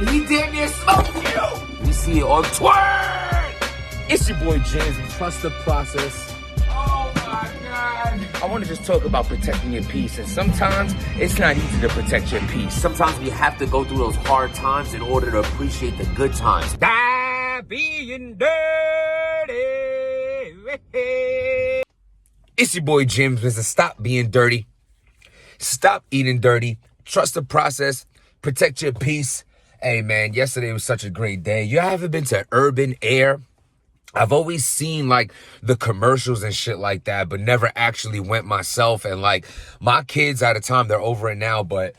He damn near smoked you. We see it on Twitter. It's your boy James. Trust the process. Oh my God. I want to just talk about protecting your peace. And sometimes it's not easy to protect your peace. Sometimes we have to go through those hard times in order to appreciate the good times. Die being dirty. It's your boy Jim. Stop being dirty. Stop eating dirty. Trust the process. Protect your peace. Hey, man, yesterday was such a great day. You haven't been to Urban Air? I've always seen, like, the commercials and shit like that, but never actually went myself. And, like, my kids at a time, they're over it now, but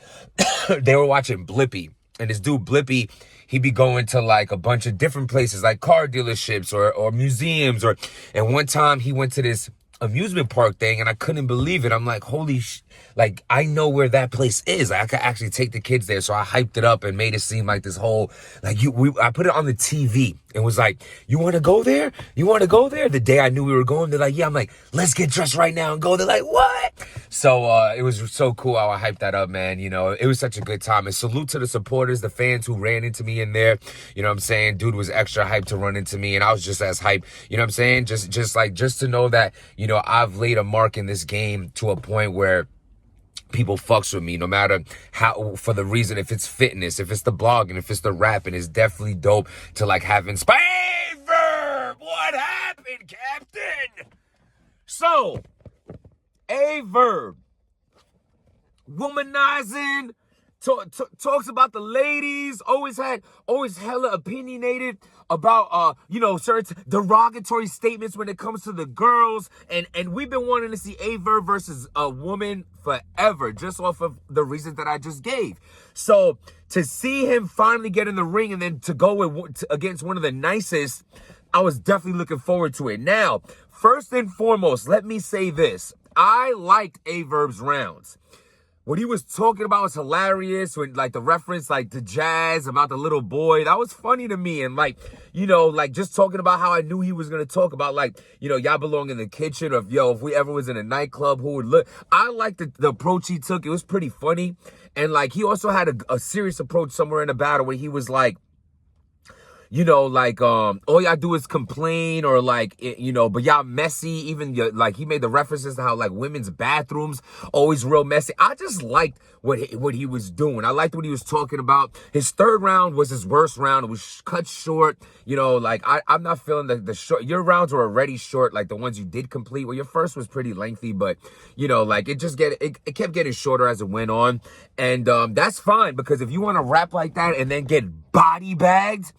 they were watching Blippi. And this dude, Blippi, he be going to, like, a bunch of different places, like car dealerships or museums. And one time he went to this amusement park thing, and I couldn't believe it. I'm like, holy like, I know where that place is. Like, I could actually take the kids there. So I hyped it up and made it seem like this whole, like, I put it on the TV and was like, you want to go there? You want to go there? The day I knew we were going, they're like, yeah. I'm like, let's get dressed right now and go. They're like, what? So it was so cool how I hyped that up, man. You know, it was such a good time. And salute to the supporters, the fans who ran into me in there. You know what I'm saying? Dude was extra hyped to run into me, and I was just as hyped. You know what I'm saying? Just to know that, you know, I've laid a mark in this game to a point where people fucks with me, no matter how, for the reason, if it's fitness, if it's the blogging, if it's the rapping. It's definitely dope to, like, have inspired. Verb, what happened, Captain? So, a Verb, womanizing, talks about the ladies, always hella opinionated about, you know, certain derogatory statements when it comes to the girls. And we've been wanting to see a Verb versus a woman forever, just off of the reasons that I just gave. So to see him finally get in the ring and then to go against one of the nicest, I was definitely looking forward to it. Now, first and foremost, let me say this. I liked a Verb's rounds. What he was talking about was hilarious. When, like, the reference, like, to Jazz about the little boy, that was funny to me. And, like, you know, like, just talking about how I knew he was going to talk about, like, you know, y'all belong in the kitchen, or, if we ever was in a nightclub, who would look. I liked the approach he took. It was pretty funny. And, like, he also had a serious approach somewhere in the battle where he was like, you know, like, all y'all do is complain, or, like, you know, but y'all messy. Even, like, he made the references to how, like, women's bathrooms always real messy. I just liked what he was doing. I liked what he was talking about. His third round was his worst round. It was cut short. You know, like, I'm not feeling the short. Your rounds were already short, like the ones you did complete. Well, your first was pretty lengthy, but, you know, like, it kept getting shorter as it went on. And that's fine, because if you want to rap like that and then get body bagged,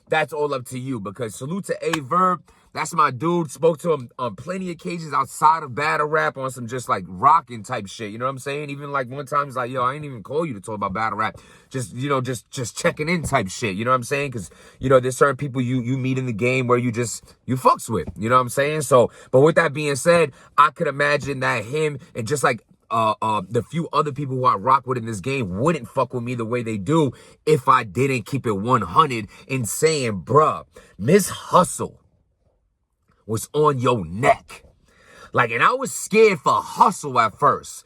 that's all up to you. Because salute to a Verb. That's my dude. Spoke to him on plenty of occasions outside of battle rap on some just, like, rocking type shit. You know what I'm saying? Even, like, one time he's like, yo, I ain't even call you to talk about battle rap. Just, you know, just checking in type shit. You know what I'm saying? Because, you know, there's certain people you meet in the game where you fucks with. You know what I'm saying? So, but with that being said, I could imagine that him and just, like, the few other people who I rock with in this game wouldn't fuck with me the way they do if I didn't keep it 100 in saying, bruh, Miss Hustle was on your neck. Like, and I was scared for Hustle at first,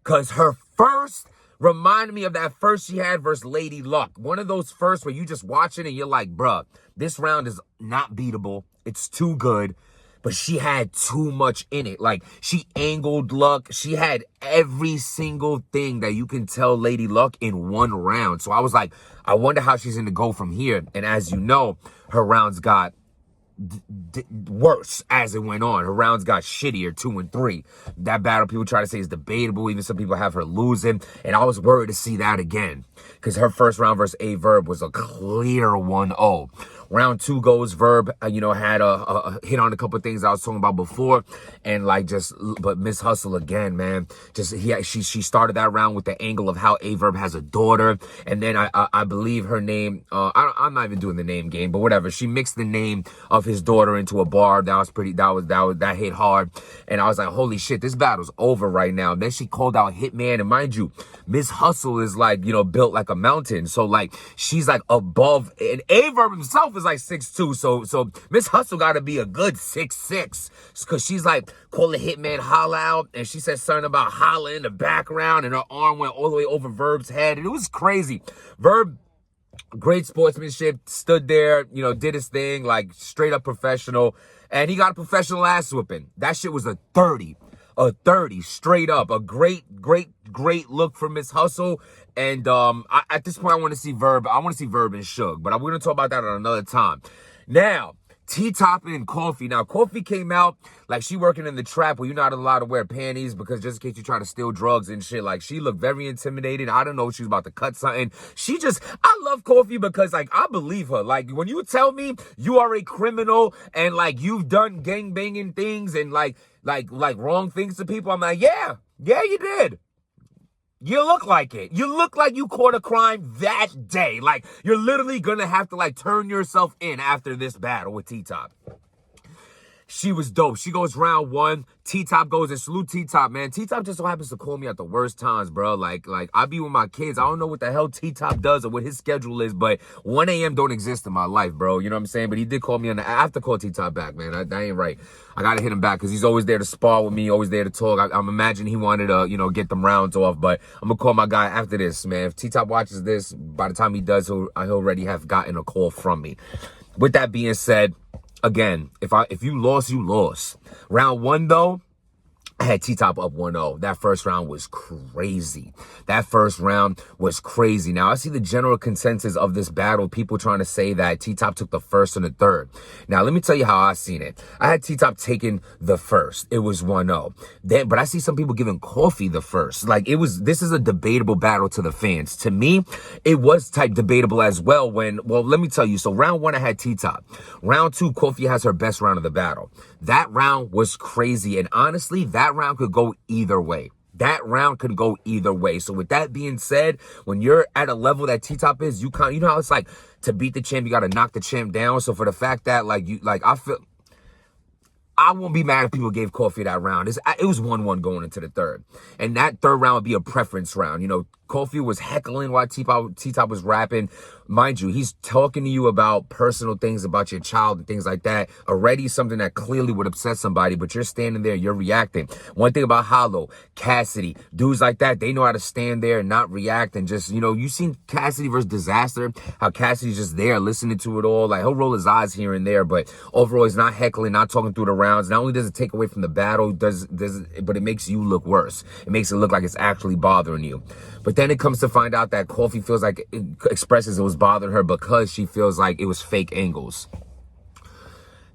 because her first reminded me of that first she had versus Lady Luck. One of those firsts where you just watch it and you're like, bruh, this round is not beatable. It's too good. But she had too much in it. Like, she angled Luck. She had every single thing that you can tell Lady Luck in one round. So I was like, I wonder how she's going to go from here. And as you know, her rounds got worse as it went on. Her rounds got shittier, 2 and 3. That battle, people try to say, is debatable. Even some people have her losing. And I was worried to see that again, because her first round versus a Verb was a clear 1-0. Round 2 goes Verb, you know, had a hit on a couple of things I was talking about before, and, like, but Miss Hustle again, man. She started that round with the angle of how a Verb has a daughter, and then I believe her name. I'm not even doing the name game, but whatever. She mixed the name of his daughter into a bar. That hit hard, and I was like, holy shit, this battle's over right now. Then she called out Hitman, and mind you, Miss Hustle is, like, you know, built like a mountain, so, like, she's, like, above, and a Verb himself is like 6'2", so Miss Hustle got to be a good 6'6", because she's like calling Hitman holla out, and she said something about holla in the background, and her arm went all the way over Verb's head, and it was crazy. Verb Great sportsmanship, stood there, did his thing, like straight up professional. And he got a professional ass whooping. That shit was a 30. A 30, straight up. A great, great, great look from Miss Hustle. And at this point, I want to see Verb. I want to see Verb and Suge. But we're going to talk about that at another time. Now, T-Top and Coffee. Now, Coffee came out like she working in the trap where you're not allowed to wear panties because just in case you try to steal drugs and shit. Like, she looked very intimidated. I don't know if she was about to cut something. I love Coffee because, like, I believe her. Like, when you tell me you are a criminal and, like, you've done gangbanging things and, like wrong things to people, I'm like, yeah, you did. You look like it. You look like you caught a crime that day. Like, you're literally gonna have to, like, turn yourself in after this battle with T-Top. She was dope. She goes round one. T-Top goes and salute T-Top, man. T-Top just so happens to call me at the worst times, bro. Like I be with my kids. I don't know what the hell T-Top does or what his schedule is, but 1 a.m. don't exist in my life, bro. You know what I'm saying? But he did call me I have to call T-Top back, man. That ain't right. I gotta hit him back because he's always there to spar with me, always there to talk. I'm imagining he wanted to, get them rounds off, but I'm gonna call my guy after this, man. If T-Top watches this, by the time he does, he'll already have gotten a call from me. With that being said, again, if you lost, you lost. Round one, though, I had T-Top up 1-0. That first round was crazy. Now, I see the general consensus of this battle, people trying to say that T-Top took the first and the third. Now, let me tell you how I seen it. I had T-Top taking the first. It was 1-0. But I see some people giving Coffee the first. Like, this is a debatable battle to the fans. To me, it was type debatable as well let me tell you. So, round one, I had T-Top. Round two, Coffee has her best round of the battle. That round was crazy. And honestly, that round could go either way. So with that being said, when you're at a level that T-Top is, you know how it's like to beat the champ, you got to knock the champ down. So for the fact that I won't be mad if people gave Coffee that round. It was 1-1 going into the third. And that third round would be a preference round. Coffee was heckling while T-Top was rapping. Mind you, he's talking to you about personal things about your child and things like that. Already something that clearly would upset somebody, but you're standing there, you're reacting. One thing about Hollow, Cassidy, dudes like that, they know how to stand there and not react and just, you seen Cassidy versus Disaster, how Cassidy's just there listening to it all. Like, he'll roll his eyes here and there, but overall, he's not heckling, not talking through the rounds. Not only does it take away from the battle, but it makes you look worse. It makes it look like it's actually bothering you. But then it comes to find out that Coffee feels like expresses it was bothering her because she feels like it was fake angles.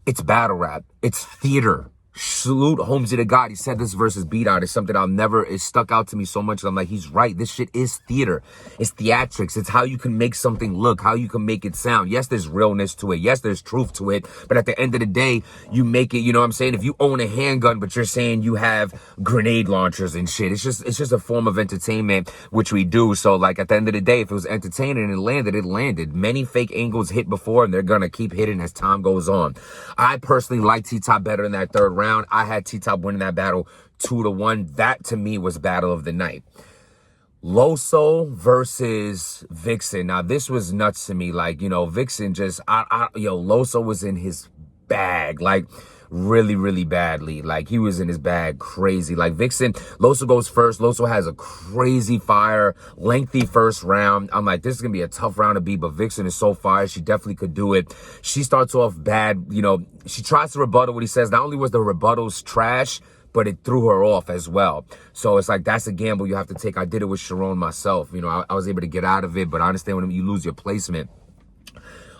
It's battle rap. It's theater. Salute Holmesy to God. He said this versus Beat Out is something it stuck out to me so much. I'm like, he's right. This shit is theater. It's theatrics. It's how you can make something look, how you can make it sound. Yes, there's realness to it. Yes, there's truth to it. But at the end of the day, you make it, you know what I'm saying? If you own a handgun, but you're saying you have grenade launchers and shit, it's just a form of entertainment, which we do. So like at the end of the day, if it was entertaining and it landed. Many fake angles hit before and they're going to keep hitting as time goes on. I personally like T-Top better in that third round. I had T-Top winning that battle 2-1. That to me was battle of the night. Loso versus Vixxen. Now this was nuts to me. Like, Vixxen Loso was in his bag. Like, really, really badly. Like, he was in his bag crazy. Like, Vixxen, Loso goes first. Loso has a crazy fire, lengthy first round. I'm like, this is going to be a tough round to beat, but Vixxen is so fire. She definitely could do it. She starts off bad. She tries to rebuttal what he says. Not only was the rebuttals trash, but it threw her off as well. So it's like, that's a gamble you have to take. I did it with Sharon myself. I was able to get out of it, but I understand when you lose your placement.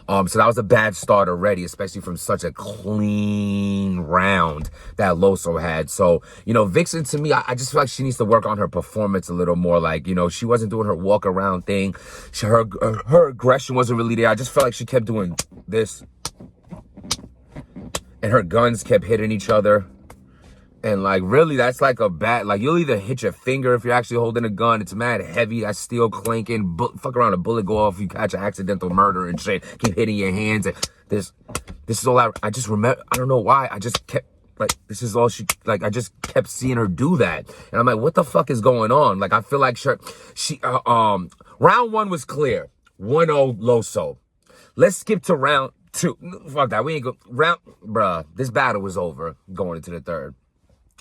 So that was a bad start already, especially from such a clean round that Loso had. So, Vixxen, to me, I just feel like she needs to work on her performance a little more. Like, she wasn't doing her walk around thing. Her aggression wasn't really there. I just felt like she kept doing this. And her guns kept hitting each other. And like, really, that's like a bad, like, you'll either hit your finger if you're actually holding a gun. It's mad heavy. That steel clanking. Fuck around, a bullet go off. You catch an accidental murder and shit. Keep hitting your hands. And this is all I just remember. I don't know why. I just kept, like, this is all I just kept seeing her do that. And I'm like, what the fuck is going on? Like, I feel like round one was clear. 1-0 Loso. Let's skip to round two. Fuck that. We ain't go, bruh, this battle was over going into the third.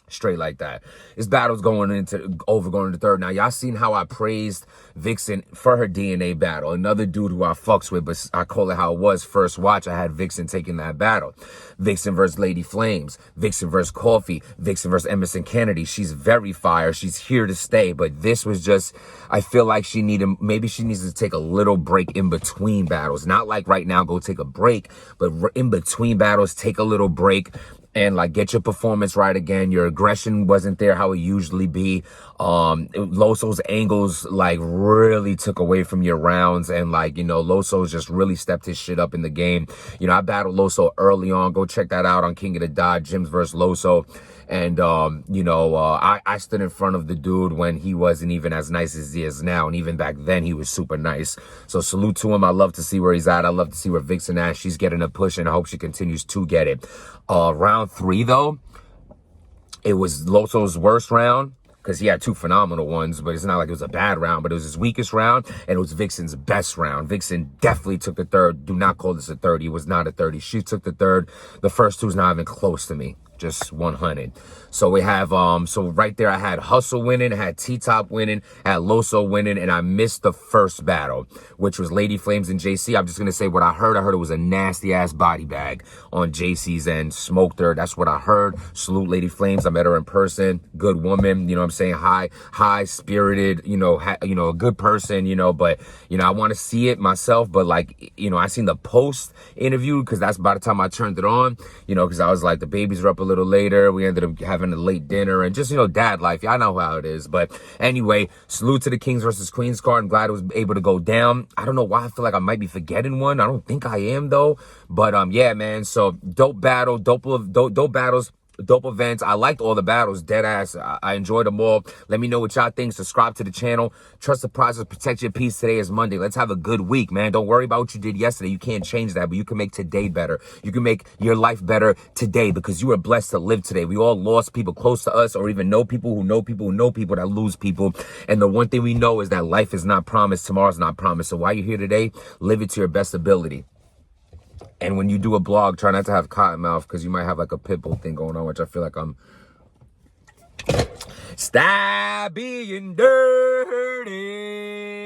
Straight like that. This battle's going into the third. Now, y'all seen how I praised Vixxen for her DNA battle. Another dude who I fucks with, but I call it how it was. First watch, I had Vixxen taking that battle. Vixxen versus Lady Flames. Vixxen versus Coffee. Vixxen versus Emerson Kennedy. She's very fire. She's here to stay. But this was just, I feel like maybe she needs to take a little break in between battles. Not like right now, go take a break, but in between battles, take a little break. And like get your performance right again. Your aggression wasn't there how it usually be. Loso's angles like really took away from your rounds, and like, you know, Loso's just really stepped his shit up in the game. You know, I battled Loso early on. Go check that out on King of the Dot, Gyms versus Loso. And, you know, I stood in front of the dude when he wasn't even as nice as he is now. And even back then, he was super nice. So salute to him. I love to see where he's at. I love to see where Vixxen at. She's getting a push, and I hope she continues to get it. Round 3, though, it was Loso's worst round, because he had 2 phenomenal ones, but it's not like it was a bad round, but it was his weakest round, and it was Vixxen's best round. Vixxen definitely took the third. Do not call this a 30. It was not a 30. She took the third. The first 2's not even close to me. Just 100. So we have, so right there, I had Hustle winning, I had T-Top winning, I had Loso winning, and I missed the first battle, which was Lady Flames and JC. I'm just going to say what I heard. I heard it was a nasty-ass body bag on JC's end. Smoked her. That's what I heard. Salute Lady Flames. I met her in person. Good woman. You know what I'm saying? High-spirited, you know, a good person, you know, but, you know, I want to see it myself, but like, you know, I seen the post interview, because that's by the time I turned it on, you know, because I was like, the babies were up a little later. We ended up having a late dinner and just, you know, dad life. Y'all know how it is. But anyway, salute to the Kings versus Queens card. I'm glad it was able to go down. I don't know why I feel like I might be forgetting one. I don't think I am though. But yeah, man. So dope battle, dope battles. Dope events. I liked all the battles, dead ass. I enjoyed them all. Let me know what y'all think. Subscribe to the channel. Trust the process. Protect your peace. Today is Monday. Let's have a good week, man. Don't worry about what you did yesterday. You can't change that, but you can make today better. You can make your life better today, because you are blessed to live today. We all lost people close to us, or even know people who know people who know people that lose people. And the one thing we know is that life is not promised. Tomorrow's not promised. So while you're here today, live it to your best ability. And when you do a blog, try not to have cotton mouth, because you might have like a pit bull thing going on, which I feel like I'm... Stop being dirty.